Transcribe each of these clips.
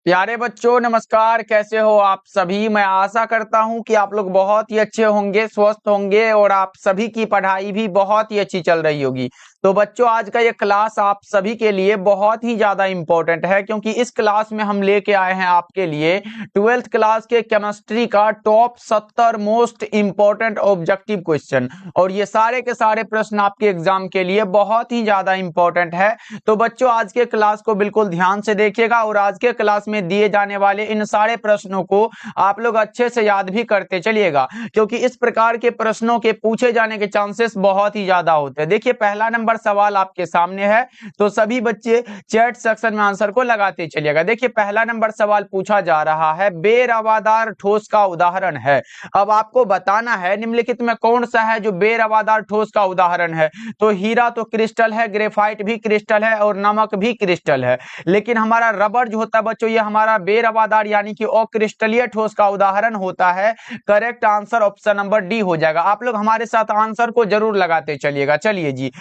प्यारे बच्चों नमस्कार। कैसे हो आप सभी। मैं आशा करता हूं कि आप लोग बहुत ही अच्छे होंगे, स्वस्थ होंगे और आप सभी की पढ़ाई भी बहुत ही अच्छी चल रही होगी। तो बच्चों आज का ये क्लास आप सभी के लिए बहुत ही ज्यादा इम्पोर्टेंट है, क्योंकि इस क्लास में हम लेके आए हैं आपके लिए 12th क्लास के केमिस्ट्री का top 70 most important objective question. और ये सारे के सारे प्रश्न आपके एग्जाम के लिए बहुत ही ज्यादा इम्पोर्टेंट है। तो बच्चों आज के क्लास को बिल्कुल ध्यान से देखिएगा और आज के क्लास में दिए जाने वाले इन सारे प्रश्नों को आप लोग अच्छे से याद भी करते चलिएगा, क्योंकि इस प्रकार के प्रश्नों के पूछे जाने के चांसेस बहुत ही ज्यादा होते हैं। देखिए पहला नंबर सवाल आपके सामने है, तो सभी बच्चे चैट सेक्शन में आंसर को लगाते चलिएगा। देखिए पहला नंबर सवाल पूछा जा रहा है, बेरवादार ठोस का उदाहरण है। अब आपको बताना है निम्नलिखित में कौन सा है जो बेरवादार ठोस का उदाहरण है। तो हीरा तो क्रिस्टल है, ग्रेफाइट भी क्रिस्टल है और नमक भी क्रिस्टल है, लेकिन हमारा रबर जो होता है बच्चों ये हमारा बेरवादार यानी कि अक्रिस्टलीय ठोस का उदाहरण होता है। Correct answer option number D हो जाएगा। आप लोग हमारे साथ आंसर को जरूर लगाते चलिएगा। चलिए जी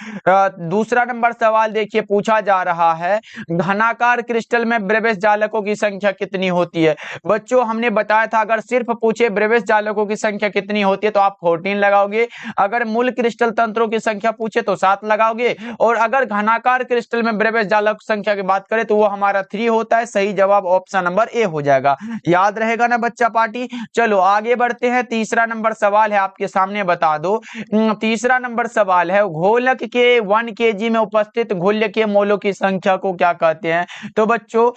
दूसरा नंबर सवाल देखिए पूछा जा रहा है, घनाकार क्रिस्टल में ब्रेविस जालकों की संख्या कितनी होती है। बच्चों हमने बताया था अगर सिर्फ पूछे ब्रेविस जालकों की संख्या कितनी होती है तो आप 14 लगाओगे, अगर मूल क्रिस्टल तंत्रों की संख्या पूछे तो 7 लगाओगे, और अगर घनाकार क्रिस्टल में ब्रेविस जालक संख्या की बात करें तो वो हमारा 3 होता है। सही जवाब ऑप्शन नंबर ए हो जाएगा। याद रहेगा ना बच्चा पार्टी। चलो आगे बढ़ते हैं। तीसरा नंबर सवाल है आपके सामने, बता दो तीसरा नंबर सवाल है, घोलक के 1 kg में उपस्थित घुल्य के मोलों की संख्या को क्या कहते हैं। तो बच्चों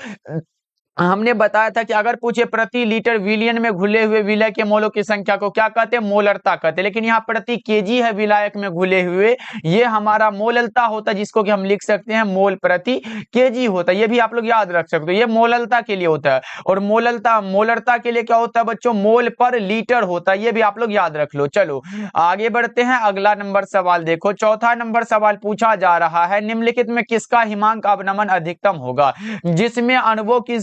हमने बताया था कि अगर पूछे प्रति लीटर विलियन में घुले हुए विलय के मोलों की संख्या को क्या कहते हैं, मोलरता कहते हैं। लेकिन यहाँ प्रति केजी है विलायक में घुले हुए, ये हमारा मोललता होता है, जिसको कि हम लिख सकते हैं मोल प्रति केजी होता है। ये भी आप लोग याद रख सकते हो, ये मोललता के लिए होता है। और मोलरता के लिए क्या होता है बच्चों, मोल पर लीटर होता है। ये भी आप लोग याद रख लो। चलो आगे बढ़ते हैं। अगला नंबर सवाल देखो, चौथा नंबर सवाल पूछा जा रहा है, निम्नलिखित में किसका हिमांक अवनमन अधिकतम होगा। जिसमें अणुओं की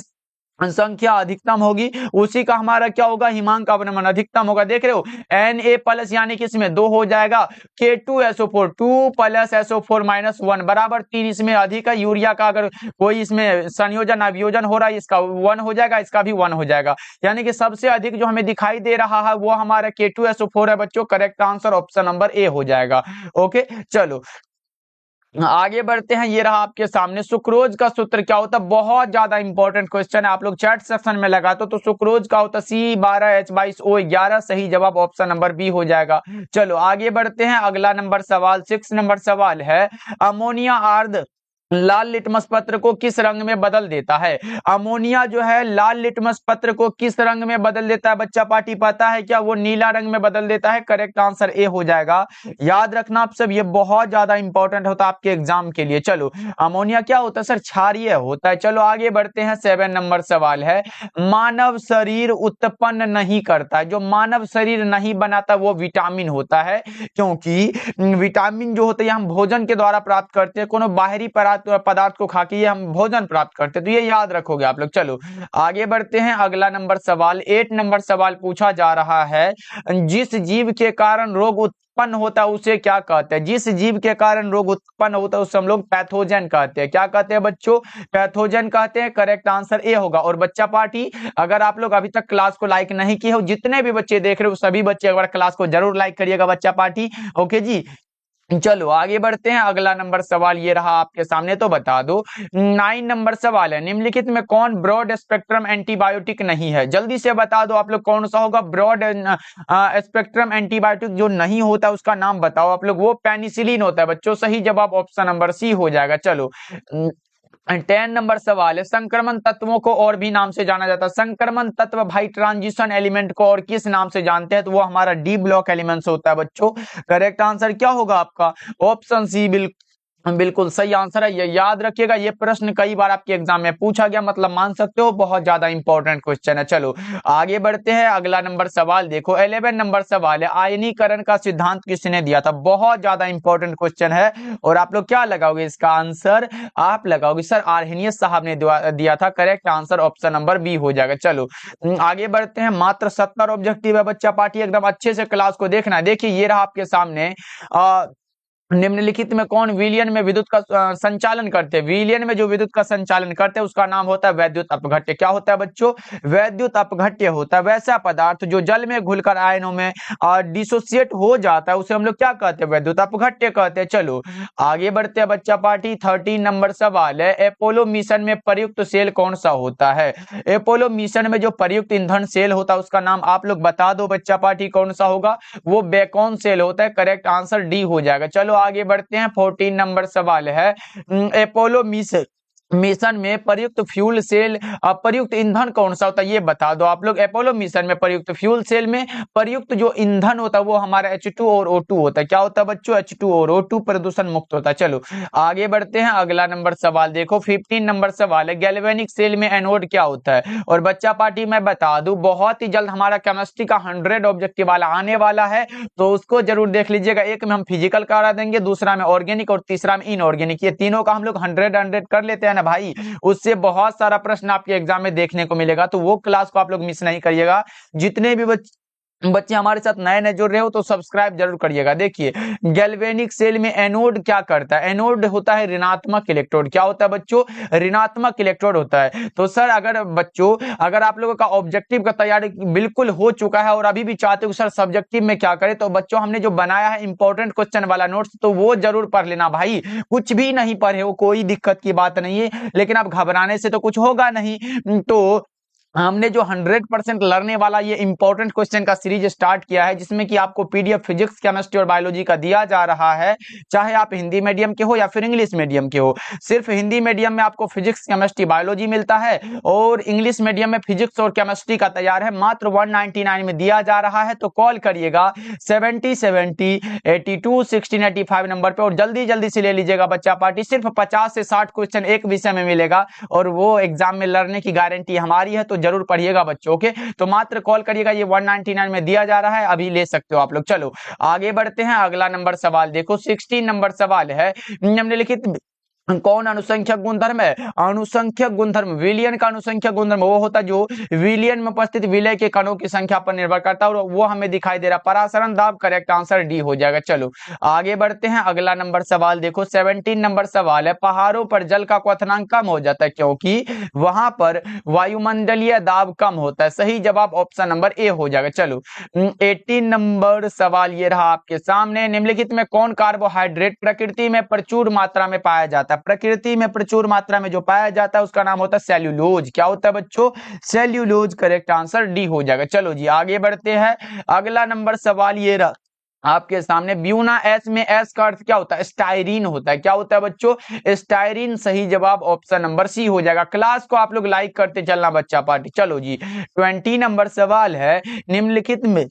संख्या अधिकतम होगी उसी का हमारा क्या होगा, हिमांक अवनमन अधिकतम होगा। देख रहे हो Na प्लस यानी कि इसमें 2 हो जाएगा, K2SO4 2 प्लस SO4 माइनस 1 बराबर 3। इसमें अधिक है यूरिया का, अगर कोई इसमें संयोजन अभियोजन हो रहा है इसका 1 हो जाएगा, इसका भी 1 हो जाएगा। यानी कि सबसे अधिक जो हमें दिखाई दे रहा है वो हमारा K2SO4 है बच्चों। Correct answer option number A हो जाएगा। ओके चलो आगे बढ़ते हैं। ये रहा आपके सामने, सुक्रोज का सूत्र क्या होता है। बहुत ज्यादा इंपॉर्टेंट क्वेश्चन है, आप लोग चैट सेक्शन में लगा तो सुक्रोज का होता C12H22O11। सही जवाब ऑप्शन नंबर बी हो जाएगा। चलो आगे बढ़ते हैं। अगला नंबर सवाल 6 नंबर सवाल है, अमोनिया आर्द्र लाल लिटमस पत्र को किस रंग में बदल देता है। अमोनिया जो है लाल लिटमस पत्र को किस रंग में बदल देता है बच्चा पार्टी पता है क्या, वो नीला रंग में बदल देता है। करेक्ट आंसर ए हो जाएगा। याद रखना आप सब, ये बहुत ज्यादा इंपॉर्टेंट होता है आपके एग्जाम के लिए। चलो अमोनिया क्या होता है सर, क्षारीय होता है। चलो आगे बढ़ते हैं। 7 नंबर सवाल है, मानव शरीर उत्पन्न नहीं करता है, जो मानव शरीर नहीं बनाता वो विटामिन होता है। क्योंकि विटामिन जो होते हैं हम भोजन के द्वारा प्राप्त करते हैं, कोनो बाहरी पदार्थ को खा के ये हम भोजन प्राप्त करते हैं, तो ये याद रखोगे आप लोग। चलो आगे बढ़ते हैं। अगला नंबर सवाल 8 नंबर सवाल पूछा जा रहा है, जिस जीव के कारण रोग उत्पन्न होता है उसे क्या कहते हैं। जिस जीव के कारण रोग उत्पन्न होता है उसे हम लोग पैथोजन कहते हैं। क्या कहते हैं बच्चों, पैथोजन कहते हैं। करेक्ट आंसर ए होगा। और बच्चा पार्टी अगर आप लोग अभी तक क्लास को लाइक नहीं किए हो, जितने भी बच्चे देख रहे हो सभी बच्चे एक बार क्लास को जरूर लाइक करिएगा बच्चा पार्टी। ओके जी चलो आगे बढ़ते हैं। अगला नंबर सवाल ये रहा आपके सामने, तो बता दो 9 नंबर सवाल है, निम्नलिखित में कौन ब्रॉड स्पेक्ट्रम एंटीबायोटिक नहीं है। जल्दी से बता दो आप लोग कौन सा होगा ब्रॉड स्पेक्ट्रम एंटीबायोटिक जो नहीं होता उसका नाम बताओ आप लोग। वो पेनिसिलिन होता है बच्चों। सही जवाब ऑप्शन नंबर सी हो जाएगा। चलो 10 नंबर सवाल है, संक्रमण तत्वों को और भी नाम से जाना जाता है। संक्रमण तत्व भाई ट्रांजिशन एलिमेंट को और किस नाम से जानते हैं, तो वो हमारा डी ब्लॉक एलिमेंट्स होता है बच्चों। करेक्ट आंसर क्या होगा आपका, ऑप्शन सी बिल्कुल सही आंसर है। ये याद रखिएगा, ये प्रश्न कई बार आपके एग्जाम में पूछा गया, मतलब मान सकते हो बहुत ज्यादा इंपॉर्टेंट क्वेश्चन है। चलो आगे बढ़ते हैं। अगला नंबर सवाल देखो 11 नंबर सवाल है, आयनीकरण का सिद्धांत किसने दिया था। बहुत ज्यादा इंपॉर्टेंट क्वेश्चन है और आप लोग क्या लगाओगे इसका आंसर, आप लगाओगे सर आर्हेनियस साहब ने दिया था। Correct answer option number B हो जाएगा। चलो आगे बढ़ते हैं। मात्र 70 ऑब्जेक्टिव है बच्चा पार्टी, एकदम अच्छे से क्लास को देखना है। देखिए ये रहा आपके सामने निम्नलिखित में कौन विलयन में विद्युत का संचालन करते हैं? विलयन में जो विद्युत का संचालन करते हैं उसका नाम होता है वैद्युत अपघट्य। क्या होता है बच्चों? वैद्युत अपघट्य होता है। वैसा पदार्थ जो जल में घुलकर आयनों में डिसोसिएट हो जाता है उसे हम लोग क्या कहते हैं? वैद्युत अपघट्य कहते हैं। चलो आगे बढ़ते हैं बच्चा पार्टी। 13 नंबर सवाल है, अपोलो मिशन में प्रयुक्त सेल कौन सा होता है? अपोलो मिशन में जो प्रयुक्त ईंधन सेल होता है उसका नाम आप लोग बता दो बच्चा पार्टी, कौन सा होगा? वो बेकॉन सेल होता है। करेक्ट आंसर डी हो जाएगा। चलो आगे बढ़ते हैं। 14 नंबर सवाल है, अपोलो मिशन में प्रयुक्त फ्यूल सेल प्रयुक्त ईंधन कौन सा होता है ये बता दो आप लोग। अपोलो मिशन में प्रयुक्त फ्यूल सेल में प्रयुक्त जो ईंधन होता है वो हमारा H2 और O2 होता है। क्या होता है बच्चों? H2 और O2 प्रदूषण मुक्त होता है। चलो आगे बढ़ते हैं। अगला नंबर सवाल देखो, 15 नंबर सवाल है, गैल्वेनिक सेल में एनोड क्या होता है? और बच्चा पार्टी मैं बता दूं बहुत ही जल्द हमारा केमिस्ट्री का 100 ऑब्जेक्टिव वाला आने वाला है, तो उसको जरूर देख लीजिएगा। एक में हम फिजिकल करा देंगे, दूसरा में ऑर्गेनिक और तीसरा में इनऑर्गेनिक। ये तीनों का हम लोग 100 कर लेते हैं ना भाई, उससे बहुत सारा प्रश्न आपके एग्जाम में देखने को मिलेगा। तो वो क्लास को आप लोग मिस नहीं करिएगा। जितने भी बच्चे हमारे साथ नए नए जुड़ रहे हो तो सब्सक्राइब जरूर करिएगा। देखिए गैल्वेनिक सेल में एनोड क्या करता है? एनोड होता है ऋणात्मक इलेक्ट्रोड। क्या होता है बच्चों? ऋणात्मक इलेक्ट्रोड होता है। तो सर अगर बच्चों अगर आप लोगों का ऑब्जेक्टिव का तैयारी बिल्कुल हो चुका है और अभी भी चाहते हो सर सब्जेक्टिव में क्या करें, तो बच्चों हमने जो बनाया है इंपॉर्टेंट क्वेश्चन वाला नोट्स, तो वो जरूर पढ़ लेना भाई। कुछ भी नहीं पढ़े हो कोई दिक्कत की बात नहीं है, लेकिन अब घबराने से तो कुछ होगा नहीं। तो हमने जो 100% लर्ने वाला ये इंपॉर्टेंट क्वेश्चन का सीरीज स्टार्ट किया है, जिसमें कि आपको पीडीएफ फिजिक्स केमिस्ट्री और बायोलॉजी का दिया जा रहा है, चाहे आप हिंदी मीडियम के हो या फिर इंग्लिश मीडियम के हो। सिर्फ हिंदी मीडियम में आपको फिजिक्स केमिस्ट्री बायोलॉजी मिलता है और इंग्लिश मीडियम में फिजिक्स और केमिस्ट्री का तैयार है, मात्र 199 में दिया जा रहा है। तो कॉल करिएगा 7070 82 1685 नंबर पे और जल्दी जल्दी से ले लीजिएगा बच्चा पार्टी। सिर्फ 50 से 60 क्वेश्चन एक विषय में मिलेगा और वो एग्जाम में लड़ने की गारंटी हमारी है, तो जरूर पढ़िएगा बच्चों के। तो मात्र कॉल करिएगा, ये 199 में दिया जा रहा है, अभी ले सकते हो आप लोग। चलो आगे बढ़ते हैं। अगला नंबर सवाल देखो, 16 नंबर सवाल है, निम्नलिखित कौन अनुसंख्यक गुणधर्म है? अनुसंख्यक गुणधर्म, विलयन का अनुसंख्यक गुणधर्म वो होता है जो विलयन में उपस्थित विलय के कणों की संख्या पर निर्भर करता है, और वो हमें दिखाई दे रहा है परासरण दाब। करेक्ट आंसर डी हो जाएगा। चलो आगे बढ़ते हैं। अगला नंबर सवाल देखो, 17 नंबर सवाल है, पहाड़ों पर जल का क्वथनांक कम हो जाता है क्योंकि वहां पर वायुमंडलीय दाब कम होता है। सही जवाब ऑप्शन नंबर ए हो जाएगा। चलो 18 नंबर सवाल ये रहा आपके सामने, निम्नलिखित में कौन कार्बोहाइड्रेट प्रकृति में प्रचुर मात्रा में पाया जाता है? प्रकृति में प्रचुर मात्रा में जो पाया जाता है उसका नाम होता है सेल्यूलोज। क्या होता है बच्चों? सेल्यूलोज। करेक्ट आंसर डी हो जाएगा। चलो जी आगे बढ़ते हैं। अगला नंबर सवाल ये रहा आपके सामने, ब्यूना एस में एस का अर्थ क्या होता है? स्टाइरीन होता है। क्या होता है बच्चों? स्टाइरीन। सही जवाब ऑप्शन नंबर सी हो जाएगा। क्लास को आप लोग लाइक करते चलना बच्चा पार्टी। चलो जी 20 नंबर सवाल है, निम्नलिखित में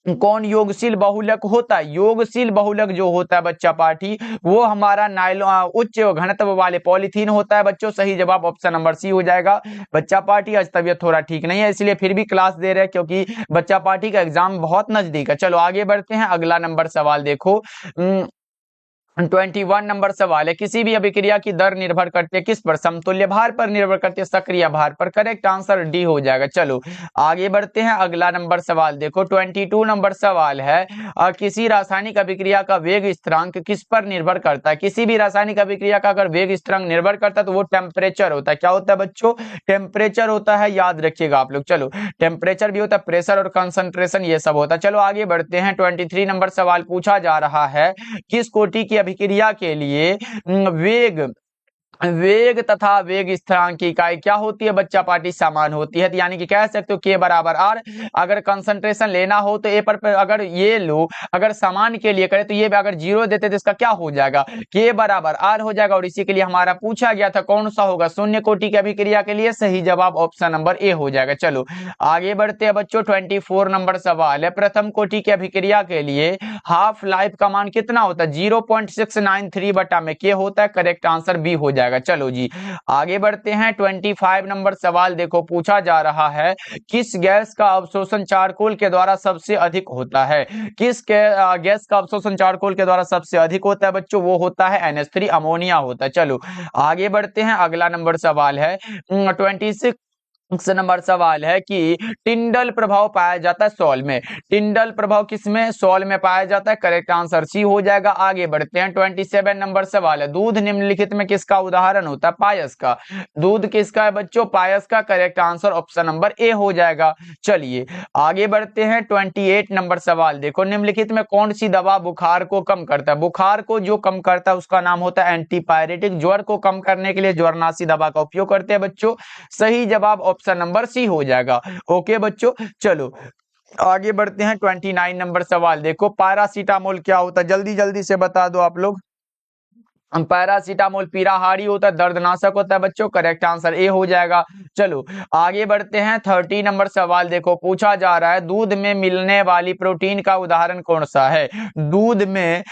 कौन योगशील बहुलक होता है? योगशील बहुलक जो होता है बच्चा पार्टी वो हमारा नायलॉन उच्च घनत्व वाले पॉलीथीन होता है बच्चों। सही जवाब ऑप्शन नंबर सी हो जाएगा। बच्चा पार्टी आज तबियत थोड़ा ठीक नहीं है इसलिए फिर भी क्लास दे रहे हैं क्योंकि बच्चा पार्टी का एग्जाम बहुत नजदीक है। चलो आगे बढ़ते हैं। अगला नंबर सवाल देखो, 21 नंबर सवाल है, किसी भी अभिक्रिया की दर निर्भर करती है किस पर? समतुल्य भार पर निर्भर करती है, सक्रिय भार पर। करेक्ट आंसर डी हो जाएगा। चलो आगे बढ़ते हैं। अगला नंबर सवाल देखो, 22 नंबर सवाल है, किसी रासायनिक अभिक्रिया का वेग स्थिरांक किस पर निर्भर करता है? किसी भी रासायनिक अभिक्रिया का अगर वेग स्थिरांक निर्भर करता है तो वो टेम्परेचर होता है। क्या होता है बच्चों? टेम्परेचर होता है, याद रखिएगा आप लोग। चलो टेम्परेचर भी होता है, प्रेशर और कंसंट्रेशन ये सब होता है। चलो आगे बढ़ते हैं। 23 नंबर सवाल पूछा जा रहा है, किस कोटि की अभिक्रिया के लिए वेग तथा वेग स्थिरांक की इकाई क्या होती है बच्चा पार्टी? समान होती है। यानी कि कह सकते हो के बराबर आर। अगर कंसंट्रेशन लेना हो तो ए पर अगर ये लो, अगर समान के लिए करें तो ये अगर 0 देते तो इसका क्या हो जाएगा? के बराबर आर हो जाएगा। और इसी के लिए हमारा पूछा गया था कौन सा होगा शून्य कोटि की अभिक्रिया के लिए? सही जवाब ऑप्शन नंबर ए हो जाएगा। चलो आगे बढ़ते हैं बच्चों। 24 नंबर सवाल है, प्रथम कोटि की अभिक्रिया के लिए हाफ लाइफ का मान कितना होता है? 0.693 बटा में के होता है। करेक्ट आंसर बी हो जाएगा। चलो जी आगे बढ़ते हैं। 25 नंबर सवाल देखो पूछा जा रहा है, किस गैस का अवशोषण चारकोल के द्वारा सबसे अधिक होता है? किस गैस का अवशोषण चारकोल के द्वारा सबसे अधिक होता है बच्चों? वो होता है NH3, अमोनिया होता है। चलो आगे बढ़ते हैं। अगला नंबर सवाल है 26 से नंबर सवाल है कि टिंडल प्रभाव पाया जाता है सॉल में। टिंडल प्रभाव किसमें? सॉल में पाया जाता है। करेक्ट आंसर सी हो जाएगा। आगे बढ़ते हैं। 27 नंबर सवाल है, दूध निम्नलिखित में किसका उदाहरण होता है? पायस का। दूध किसका है बच्चों? पायस का। Correct answer option number A हो जाएगा। चलिए आगे बढ़ते हैं। 28 नंबर सवाल देखो, निम्नलिखित में कौन सी दवा बुखार को कम करता है? बुखार को जो कम करता है उसका नाम होता है एंटीपायरेटिक। ज्वर को कम करने के लिए ज्वरनाशी दवा का उपयोग करते हैं बच्चों। सही जवाब ऑप्शन नंबर सी हो जाएगा। ओके बच्चों, चलो आगे बढ़ते हैं। 29 नंबर सवाल देखो, पैरासीटामोल क्या होता है? जल्दी जल्दी से बता दो आप लोग। पैरासीटामोल पीराहारी होता है, दर्दनाशक होता है बच्चों। करेक्ट आंसर ए हो जाएगा। चलो आगे बढ़ते हैं। 30 नंबर सवाल देखो, पूछा जा रहा है दूध में मिलने वाली प्रोटीन का उदाहरण कौन सा है? दूध में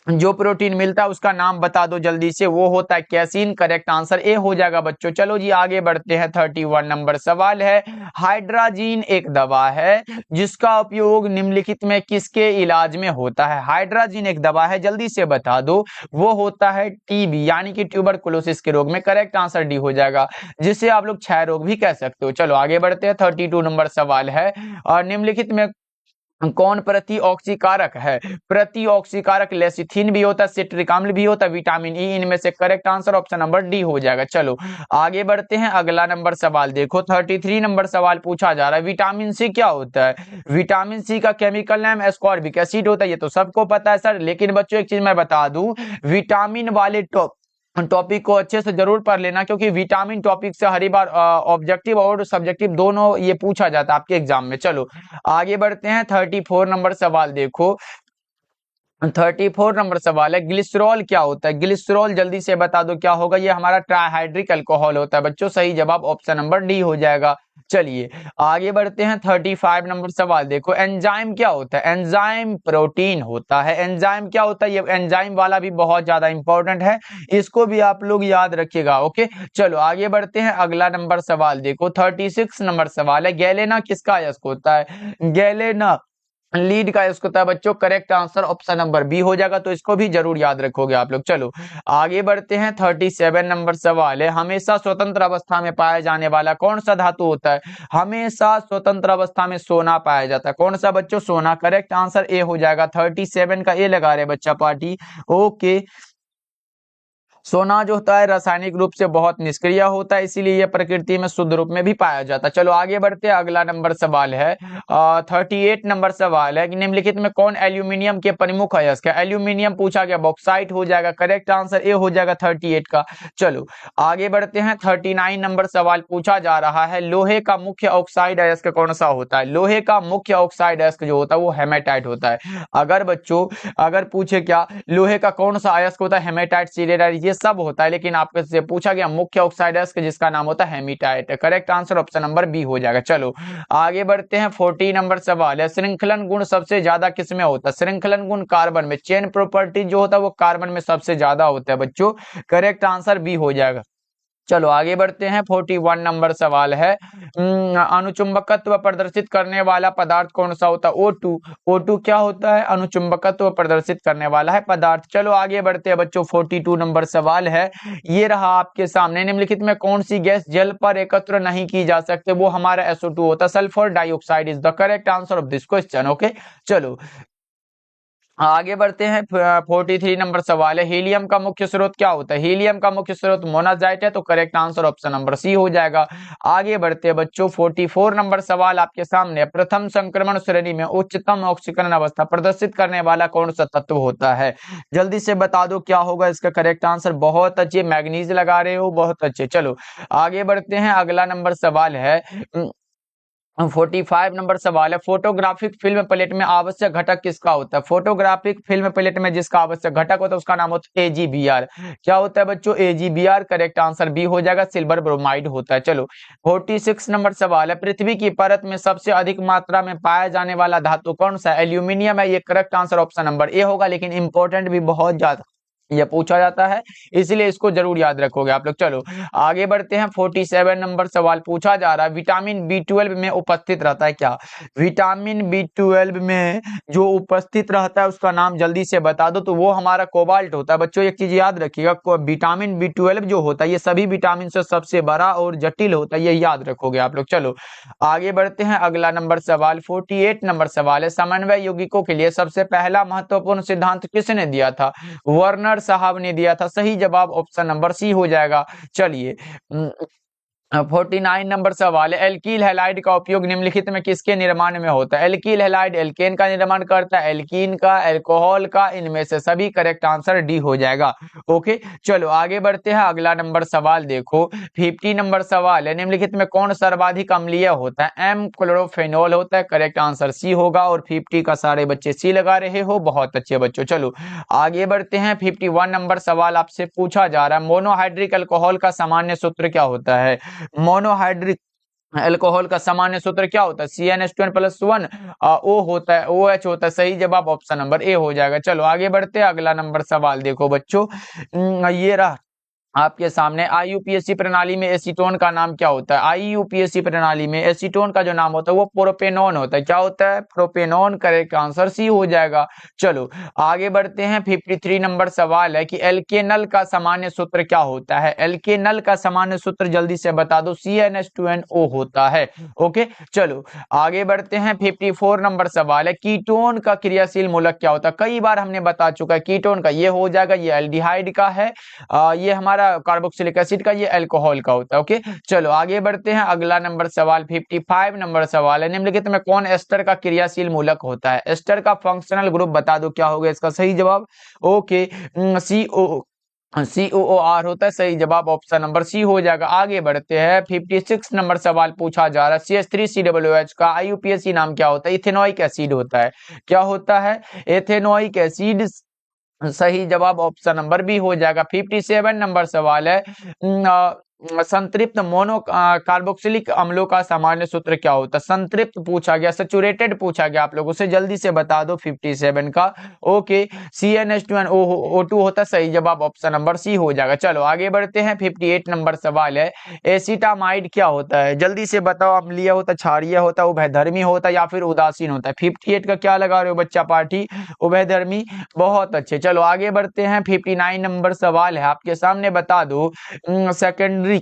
जो प्रोटीन मिलता है उसका नाम बता दो जल्दी से। वो होता है कैसीन। करेक्ट आंसर ए हो जाएगा बच्चों। चलो जी आगे बढ़ते हैं। 31 नंबर सवाल है, हाइड्राजीन एक दवा है जिसका उपयोग निम्नलिखित में किसके इलाज में होता है? हाइड्राजीन एक दवा है, जल्दी से बता दो। वो होता है टीबी यानी कि ट्यूबरकुलोसिस के रोग में। करेक्ट आंसर डी हो जाएगा, जिसे आप लोग क्षय रोग भी कह सकते हो। चलो आगे बढ़ते हैं। 32 नंबर सवाल है, और निम्नलिखित में कौन प्रति ऑक्सीकारक है? प्रति ऑक्सीकारक लेसिथिन भी होता है, सिट्रिक अम्ल भी होता है, विटामिन ई। इनमें से correct answer option number D हो जाएगा। चलो आगे बढ़ते हैं। अगला नंबर सवाल देखो, 33 नंबर सवाल पूछा जा रहा है, विटामिन सी क्या होता है? विटामिन सी का केमिकल नाम एस्कॉर्बिक एसिड होता है। ये तो सबको पता है सर, लेकिन बच्चों एक चीज मैं बता दूं, विटामिन वाले टॉपिक को अच्छे से जरूर पढ़ लेना, क्योंकि विटामिन टॉपिक से हर बार ऑब्जेक्टिव और सब्जेक्टिव दोनों ये पूछा जाता है आपके एग्जाम में। चलो आगे बढ़ते हैं। 34 नंबर सवाल देखो, 34 नंबर सवाल है, ग्लिसरॉल क्या होता है? ग्लिसरॉल जल्दी से बता दो क्या होगा? ये हमारा ट्राइहाइड्रिक अल्कोहल होता है बच्चों। सही जवाब ऑप्शन नंबर डी हो जाएगा। चलिए आगे बढ़ते हैं। 35 नंबर सवाल देखो, एंजाइम क्या होता है? एंजाइम प्रोटीन होता है। एंजाइम क्या होता है? ये एंजाइम वाला भी बहुत ज्यादा इंपॉर्टेंट है, इसको भी आप लोग याद रखिएगा। ओके चलो आगे बढ़ते हैं। अगला नंबर सवाल देखो, 36 नंबर सवाल है, गैलेना किसका अयस्क होता है? गैलेना लीड का अयस्क होता है बच्चों। Correct answer option number B हो जाएगा, तो इसको भी जरूर याद रखोगे आप लोग। चलो आगे बढ़ते हैं। 37 नंबर सवाल है, हमेशा स्वतंत्र अवस्था में पाया जाने वाला कौन सा धातु होता है? हमेशा स्वतंत्र अवस्था में सोना पाया जाता है। कौन सा बच्चों? सोना। करेक्ट आंसर ए हो जाएगा। 37 का ए लगा रहे बच्चा पार्टी। ओके, सोना जो होता है रासायनिक रूप से बहुत निष्क्रिय होता है, इसीलिए यह प्रकृति में शुद्ध रूप में भी पाया जाता है। चलो आगे बढ़ते हैं। अगला नंबर सवाल है 38 नंबर सवाल है कि निम्नलिखित में कौन एल्यूमिनियम के प्रमुख अयस्क है? एल्यूमिनियम पूछा गया, बॉक्साइट हो जाएगा। करेक्ट आंसर ए हो जाएगा 38 का। चलो आगे बढ़ते हैं। 39 नंबर सवाल पूछा जा रहा है, लोहे का मुख्य ऑक्साइड अयस्क कौन सा होता है? लोहे का मुख्य ऑक्साइड अयस्क जो होता है वो हेमेटाइट होता है। अगर बच्चों अगर पूछे क्या लोहे का कौन सा अयस्क होता है? हेमेटाइट, सिलेराइट, ये सब होता है, लेकिन आपके से पूछा गया मुख्य ऑक्साइड अयस्क जिसका नाम होता है haematite. Correct answer option number B हो जाएगा। चलो आगे बढ़ते हैं। 40 नंबर सवाल है, श्रृंखलन गुण सबसे ज्यादा किसमें होता है? श्रृंखलन गुण कार्बन में। चेन प्रॉपर्टी जो होता है वो कार्बन में सबसे ज्यादा होता है बच्चों। करेक्ट आंसर बी हो जाएगा। चलो आगे बढ़ते हैं। 41 नंबर सवाल है, अनुचुंबकत्व प्रदर्शित करने वाला पदार्थ कौन सा होता है? O2। O2 क्या होता है? अनुचुंबकत्व प्रदर्शित करने वाला है पदार्थ। चलो आगे बढ़ते हैं बच्चों। 42 नंबर सवाल है, ये रहा आपके सामने, निम्नलिखित में कौन सी गैस जल पर एकत्र नहीं की जा सकते? वो हमारा SO2 होता है। Sulphur dioxide is the correct answer of this question. Okay चलो आगे बढ़ते हैं। 43 नंबर सवाल है, हीलियम का मुख्य स्रोत क्या होता है? हीलियम का मुख्य स्रोत मोनाजाइट है, तो correct answer option number C हो जाएगा। आगे बढ़ते हैं बच्चों। 44 नंबर सवाल आपके सामने, प्रथम संक्रमण श्रेणी में उच्चतम ऑक्सीकरण अवस्था प्रदर्शित करने वाला कौन सा तत्व होता है? जल्दी से बता दो क्या होगा इसका करेक्ट आंसर। बहुत अच्छे, मैग्नीज लगा रहे हो, बहुत अच्छे। चलो आगे बढ़ते हैं। अगला नंबर सवाल है 45 नंबर सवाल है, फोटोग्राफिक फिल्म प्लेट में आवश्यक घटक किसका होता है? फोटोग्राफिक फिल्म प्लेट में जिसका आवश्यक घटक होता है उसका नाम होता है AgBr। क्या होता है बच्चों? AgBr। करेक्ट आंसर बी हो जाएगा, सिल्वर ब्रोमाइड होता है। चलो 46 नंबर सवाल है, पृथ्वी की परत में सबसे अधिक मात्रा में पाया जाने वाला धातु कौन सा है? एल्यूमिनियम है। ये correct answer option number A होगा, लेकिन इंपॉर्टेंट भी बहुत ज्यादा ये पूछा जाता है, इसलिए इसको जरूर याद रखोगे आप लोग। चलो आगे बढ़ते हैं। 47 नंबर सवाल पूछा जा रहा है, विटामिन B12 में उपस्थित रहता है क्या? विटामिन B12 में जो उपस्थित रहता है उसका नाम जल्दी से बता दो। तो वो हमारा कोबाल्ट होता है बच्चों। एक चीज याद रखिएगा, विटामिन B12 जो होता है ये सभी विटामिन से सबसे बड़ा और जटिल होता है, ये याद रखोगे आप लोग। चलो आगे बढ़ते हैं। अगला नंबर सवाल 48 नंबर सवाल है, समन्वय यौगिकों के लिए सबसे पहला महत्वपूर्ण सिद्धांत किसने दिया था? वर्नर साहब ने दिया था। सही जवाब ऑप्शन नंबर सी हो जाएगा। चलिए 49 नंबर सवाल है, एल्कील हैलाइड का उपयोग निम्नलिखित में किसके निर्माण में होता है? एल्कील हैलाइड एल्केन का निर्माण करता है, एल्कीन का, एल्कोहल का, इनमें से सभी। करेक्ट आंसर डी हो जाएगा। ओके चलो आगे बढ़ते हैं। अगला नंबर सवाल देखो, 50 नंबर सवाल है, निम्नलिखित में कौन सर्वाधिक अम्लीय होता है? एम क्लोरोफेनॉल होता है। करेक्ट आंसर सी होगा। और 50 का सारे बच्चे सी लगा रहे हो, बहुत अच्छे बच्चों। चलो आगे बढ़ते हैं। 51 नंबर सवाल आपसे पूछा जा रहा है, मोनोहाइड्रिक अल्कोहल का सामान्य सूत्र क्या होता है? मोनोहाइड्रिक अल्कोहल का सामान्य सूत्र क्या होता है? CnH2n+1 ओ होता है, OH होता है। सही जवाब ऑप्शन नंबर ए हो जाएगा। चलो आगे बढ़ते हैं। अगला नंबर सवाल देखो बच्चों, ये रहा आपके सामने। IUPAC प्रणाली में एसीटोन का नाम क्या होता है? IUPAC प्रणाली में एसीटोन का जो नाम होता है वो प्रोपेनॉन होता है। क्या होता है? प्रोपेनॉन। करेक्ट आंसर सी हो जाएगा। चलो आगे बढ़ते हैं। 53 नंबर सवाल है कि एल्केनल का सामान्य सूत्र क्या होता है? एल्केनल का सामान्य सूत्र जल्दी से बता दो। CnH2nO होता है। ओके चलो आगे बढ़ते हैं। 54 नंबर सवाल है, कीटोन का क्रियाशील मूलक क्या होता है? कई बार हमने बता चुका है कीटोन का, ये हो जाएगा, ये एल्डिहाइड का है, ये हमारा कार्बोक्सिलिक एसिड का, ये अल्कोहल का होता है। ओके चलो आगे बढ़ते हैं। अगला नंबर सवाल 55 नंबर सवाल है, निम्नलिखित में कौन एस्टर का क्रियाशील मूलक होता है? एस्टर का फंक्शनल ग्रुप बता दो, क्या होगा इसका सही जवाब? ओके COOR होता है। सही जवाब ऑप्शन नंबर सी हो जाएगा। आगे बढ़ते हैं। 56 नंबर सवाल पूछा जा रहा है, CH3COOH का IUPAC नाम क्या होता है? इथेनोइक एसिड होता है। क्या होता है? Ethanoic acid. सही जवाब ऑप्शन नंबर बी हो जाएगा। 57 नंबर सवाल है, संतृप्त मोनो कार्बोक्सिलिक अम्लों का सामान्य सूत्र क्या होता है? संतृप्त पूछा गया, सैचुरेटेड पूछा गया, आप लोगों से जल्दी से बता दो 57 का। ओके CnH2nO2 होता है। सही जवाब ऑप्शन नंबर सी हो जाएगा। चलो आगे बढ़ते हैं। 58 नंबर सवाल है, एसिटामाइड क्या होता है? जल्दी से बताओ। अम्लीय होता है, क्षारीय होता है, उभयधर्मी होता है या फिर उदासीन होता है? 58 का क्या लगा रहे हो बच्चा पार्टी? उभयधर्मी। बहुत अच्छे। चलो आगे बढ़ते हैं। 59 नंबर सवाल है आपके सामने, बता दो सेकेंडरी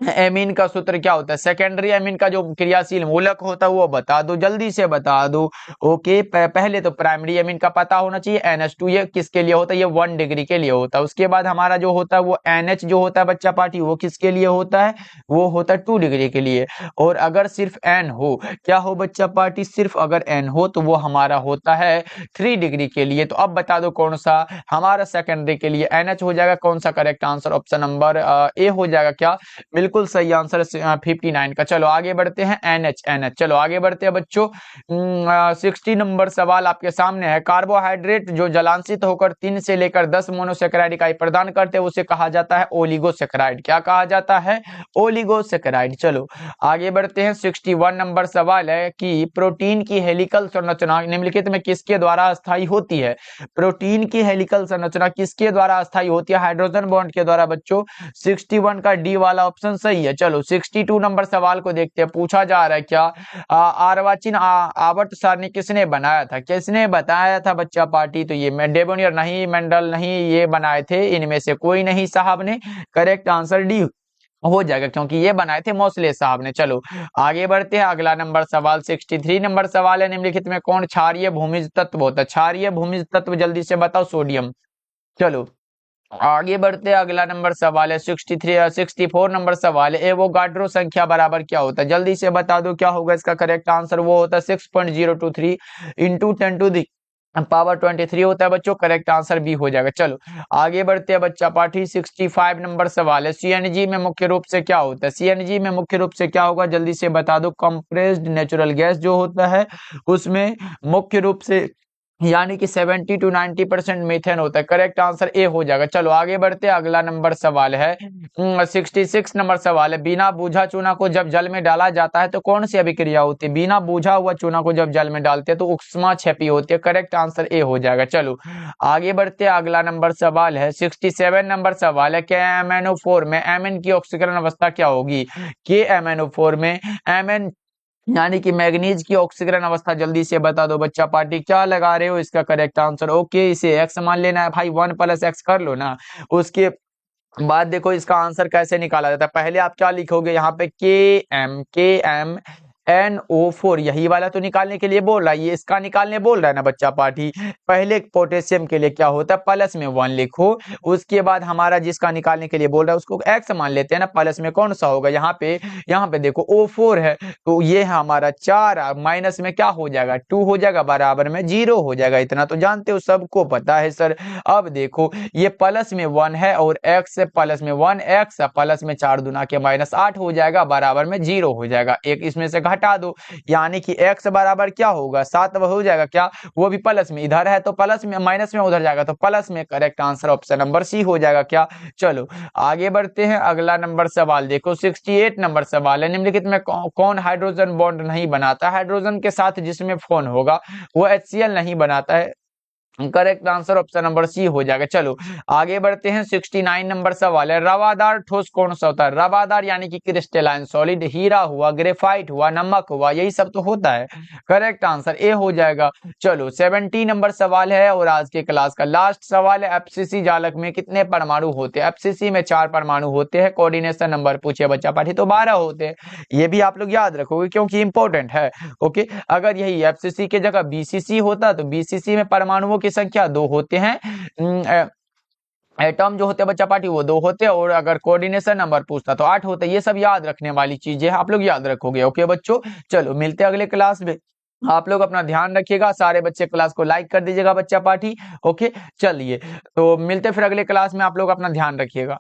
एमीन का सूत्र क्या होता है? सेकेंडरी एमीन का जो क्रियाशील मूलक होता है वो बता दो, जल्दी से बता दो। ओके पहले तो प्राइमरी एमीन का पता होना चाहिए। NH2 ये किसके लिए होता है? ये 1 डिग्री के लिए होता है। उसके बाद हमारा जो होता है वो NH जो होता है बच्चा पार्टी, वो किसके लिए होता है? वो होता है 2 डिग्री के लिए। और अगर सिर्फ N हो, क्या हो बच्चा पार्टी? सिर्फ अगर N हो तो वो हमारा होता है 3 डिग्री के लिए। तो अब बता दो कौन सा हमारा सेकेंडरी के लिए? NH हो जाएगा। कौन सा? Correct answer option number A हो जाएगा। क्या? बिल्कुल सही आंसर 59 का। चलो आगे बढ़ते हैं। NH। चलो आगे बढ़ते हैं बच्चों। 60 नंबर सवाल आपके सामने है, कार्बोहाइड्रेट जो जलांशित होकर 3 से लेकर 10 मोनोसेकेराइड इकाई प्रदान करते हैं उसे कहा जाता है ओलिगोसेकेराइड। क्या कहा जाता है? ओलिगोसेकेराइड। चलो आगे बढ़ते हैं। 61 नंबर सवाल है कि प्रोटीन की हेलिकल संरचना निम्नलिखित में किसके द्वारा अस्थायी होती है? प्रोटीन की हेलिकल संरचना किसके द्वारा अस्थायी होती है? हाइड्रोजन बॉन्ड के द्वारा बच्चों। 61 का डी वाला ऑप्शन सही है। चलो 62 नंबर सवाल को देखते हैं। पूछा जा रहा है क्या आर्वाचीन आवर्त सारणी किसने बनाया था? किसने बताया था बच्चा पार्टी? तो ये डेबोनियर नहीं, मेंडल नहीं, ये बनाए थे, इनमें से कोई नहीं साहब ने। करेक्ट आंसर डी हो जाएगा क्योंकि ये बनाए थे मोसले साहब ने। चलो आगे बढ़ते हैं। अगला नंबर सवाल 63 नंबर सवाल है, निम्नलिखित में कौन क्षारीय भूमिज तत्व होता है? क्षारीय भूमिज तत्व जल्दी से बताओ। सोडियम। चलो आगे बढ़ते हैं। अगला नंबर सवाल है 64 नंबर सवाल है, एवोगाड्रो संख्या बराबर क्या होता है? जल्दी से बता दो क्या होगा इसका करेक्ट आंसर? वो होता है 6.023 इंटू 10 टू दी पावर 23 होता है बच्चों। करेक्ट आंसर बी हो जाएगा। चलो आगे बढ़ते हैं बच्चा पार्टी। 65 नंबर सवाल है, CNG में मुख्य रूप से क्या होता है? CNG में मुख्य रूप से क्या होगा? जल्दी से बता दो। कंप्रेस्ड नेचुरल गैस जो होता है उसमें मुख्य रूप से यानी कि 70 to 90% मीथेन होता है। करेक्ट आंसर ए हो जाएगा। चलो आगे बढ़ते हैं, अगला नंबर सवाल है 66 नंबर सवाल है, बिना बूझा चूना को जब जल में डाला जाता है तो कौन सी अभिक्रिया होती है? बिना बूझा हुआ चूना को जब जल में डालते हैं तो उष्मा क्षेपी होती है। करेक्ट आंसर ए हो जाएगा। चलो आगे बढ़ते हैं, अगला नंबर सवाल है 67 नंबर सवाल है, KMnO4 में एमएन की ऑक्सीकरण अवस्था क्या होगी? KMnO4 में एमएन यानी कि मैग्नीज की ऑक्सीकरण अवस्था जल्दी से बता दो बच्चा पार्टी, क्या लगा रहे हो इसका करेक्ट आंसर? ओके, इसे एक्स मान लेना है भाई, 1 + x कर लो ना। उसके बाद देखो इसका आंसर कैसे निकाला जाता है। पहले आप क्या लिखोगे यहाँ पे, KMNO4 यही वाला तो निकालने के लिए बोल रहा है, ये इसका निकालने बोल रहा है ना बच्चा पार्टी। पहले पोटेशियम के लिए क्या होता है, प्लस में 1 लिखो, उसके बाद हमारा जिसका निकालने के लिए बोल रहा है उसको एक्स मान लेते हैं ना, प्लस में कौन सा होगा यहाँ पे देखो O4 है, तो ये है हमारा 4, माइनस में क्या हो जाएगा 2 हो जाएगा, बराबर में 0 हो जाएगा। इतना तो जानते हो, सबको पता है सर। अब देखो ये प्लस में 1 है और x प्लस में 1, x प्लस में 4 दूना के -8 हो जाएगा, बराबर में 0 हो जाएगा। एक इसमें से घटा दो, यानी कि x बराबर क्या होगा 7 हो जाएगा, क्या वो भी प्लस में, इधर है तो प्लस में, माइनस में उधर जाएगा तो प्लस में। Correct answer option number C हो जाएगा। क्या, चलो आगे बढ़ते हैं, अगला नंबर सवाल देखो 68 नंबर सवाल है, निम्नलिखित में कौन हाइड्रोजन बॉन्ड नहीं बनाता? हाइड्रोजन के साथ जिसमें फोन होगा वो HCl नहीं बनाता है। Correct answer option number C हो जाएगा। चलो आगे बढ़ते हैं, 69 नंबर सवाल है, रवादार ठोस कौन सा होता है? रवादार यानी कि क्रिस्टलाइन सॉलिड, हीरा हुआ, ग्रेफाइट हुआ, नमक हुआ, यही सब तो होता है। करेक्ट आंसर ए हो जाएगा। चलो 70 नंबर सवाल है और आज के क्लास का लास्ट सवाल है, एफसीसी जालक में कितने परमाणु होते हैं? एफसीसी में 4 परमाणु होते हैं। कोऑर्डिनेशन नंबर पूछे बच्चा पाठी तो 12 होते हैं। ये भी आप लोग याद रखोगे क्योंकि इंपॉर्टेंट है। ओके, अगर यही एफसीसी की जगह बीसीसी होता तो बीसीसी में परमाणुओं की संख्या 2 होते हैं, एटम जो होते हैं बच्चा पार्टी वो 2 होते हैं, और अगर कोऑर्डिनेशन नंबर पूछता तो 8 होते हैं। ये सब याद रखने वाली चीजें आप लोग याद रखोगे। ओके बच्चों, चलो मिलते हैं अगले क्लास में। आप लोग अपना ध्यान रखिएगा, सारे बच्चे क्लास को लाइक कर दीजिएगा बच्चा पार्टी। ओके चलिए, तो मिलते फिर अगले क्लास में, आप लोग अपना ध्यान रखिएगा।